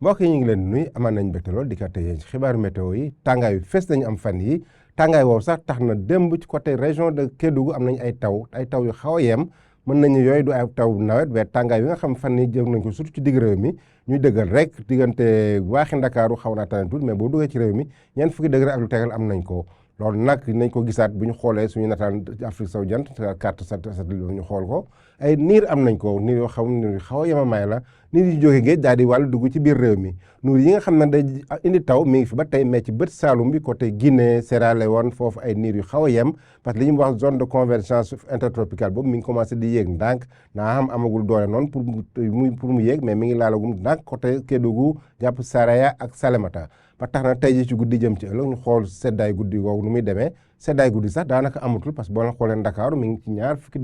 mbokk yi ñu ngi leen nuyu amaan nañ mbégte lool di ko tey ci xibaaru météo yi tàngaay yu fees nañu am fan yi tàngaay woowu sax tax na démb ci côté région de Kédougou am nañ ay taw yu xaw a yem mën nañu yooyu du ay taw nawet mais tàngaay yi nga xam fan yi jël nañ ko surtout ci digg réew mi ñuy dëggal rek diggante waaxi Ndakaaru xaw naa tane tuuti mais boo duggee ci réew mi ñeent fukki degré ak lu tegal am nañ ko loolu nag nañ ko gisaat bu ñu xoolee suñu nataan Afrique sowu jant carte satellite ñu xool ko ay niir am nañ ko niir yoo xam ne xaw a yemamaay la niir yu jóge géej daal di wàllu dugg ci biir réew mi nuur yi nga xam ne day indi taw mi ngi fi ba tey mais ci bët Saalum bi côté Guinée Sierra Leone foofu ay niir yu xaw a yem parce que li ñuy wax zone de convergence intertropicale boobu mi ngi commencé di yéeg ndànk naa xam amagul doole noonu pour mu yéeg mais mi ngi laalagum ndànk côté Kédougou jàpp Saraya ak Salémata ba tax na tey ji ci guddi jëm ci ëllëg ñu xool seddaay guddi googu nu muy demee seddaay guddi sax daanaka amatul parce que boo la xoolee Ndakaaru mi ngi ci ñaar fukki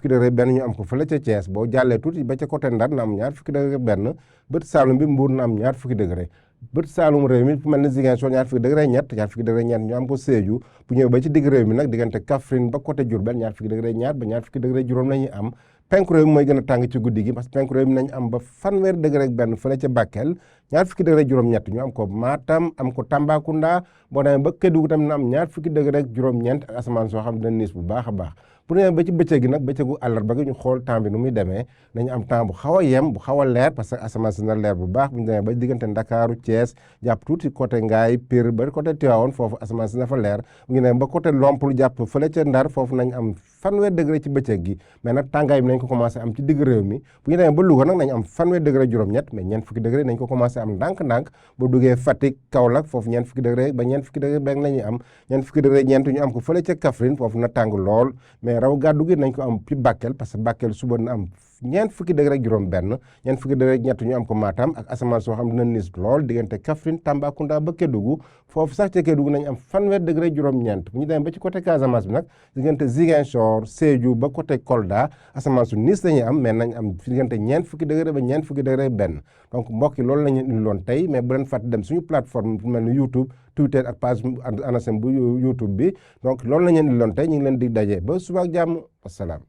degré benn ñu am ko fële ca Thiès boo jàllee tuuti ba ca côté Ndar na am ñaar fukki degré benn bët Saalum bi Mbuur na am ñaar fukki degré bët Saalum réew mi fu mel ne Ziguinchor ñaar fukki degré ñett ñu am ko Sédhiou bu ñëwee ba ci digg réew mi nag diggante Kaffrine ba côté Diourbel ñaar fukki degré ñaar ba ñaar fukki degré juróom la ñuy am penku réew mi mooy gën a tàng ci guddi gi parce que penku réew mi nañ am ba fanweer degré benn fële ca Bakel ñaar fukki degré juróom-ñett ñu am ko Matam am ko Tambacounda boo demee ba Kédougou tam na am ñaar fukki degré juróom-ñeent ak asamaan soo xam ne dina niis bu baax a baax bu demee ba ci bëccëg gi nag bëccëgu àllarba gi ñu xool temps bi nu muy demee nañu am temps bu xaw a yem bu xaw a leer parce que asamaan si na leer bu baax bu ñu demee ba diggante Ndakaaru Thiès jàpp tuuti côté Ngaye Pire ba côté Tivaouane foofu asamaan si na fa leer bu ñu demee ba côté Lompul jàpp fële ca Ndar foofu nañ am fanweer degré ci bëccëg gi mais nag tàngaay bi nañ ko commencé am ci digg réew mi bu ñu demee ba Louga nag nañ am fanweer degré juróom-ñett mais ñeent fukki degré nañ ko commencé am ndànk-ndànk boo duggee Fatick Kaolack foofu ñeent fukki degré ba ñeent fukki degré benn la ñuy am ñeent fukki degré ñeent ñu am ko fële ca Kaffrine foofu na tàng lool mais raw gàddu gi nañ ko am ci Bakel parce que Bakel suba na am ñeent fukki degré juróom benn ñeent fukki degré ñett ñu am ko Matam ak asamaan soo xam dina niis lool diggante Kaffrine Tambacounda ba Kédougou foofu sax ca Kédougou nañ am fanweer degré juróom-ñeent bu ñu demee ba ci côté Casamance bi nag diggante Ziguinchor Sédhiou ba côté Kolda asamaan su niis lañuy am mais nañ am diggante ñeent fukki degré ba ñeent fukki degré benn donc mbokk yi loolu la ñu indiloon tey mais bu leen fàtte dem suñu plateforme bu mel ni YouTube Twitter ak page ANACIM bu YouTube bi donc loolu la ñu indiloon tey ñu ngi leen di daje ba suba ak jàmm wasalaam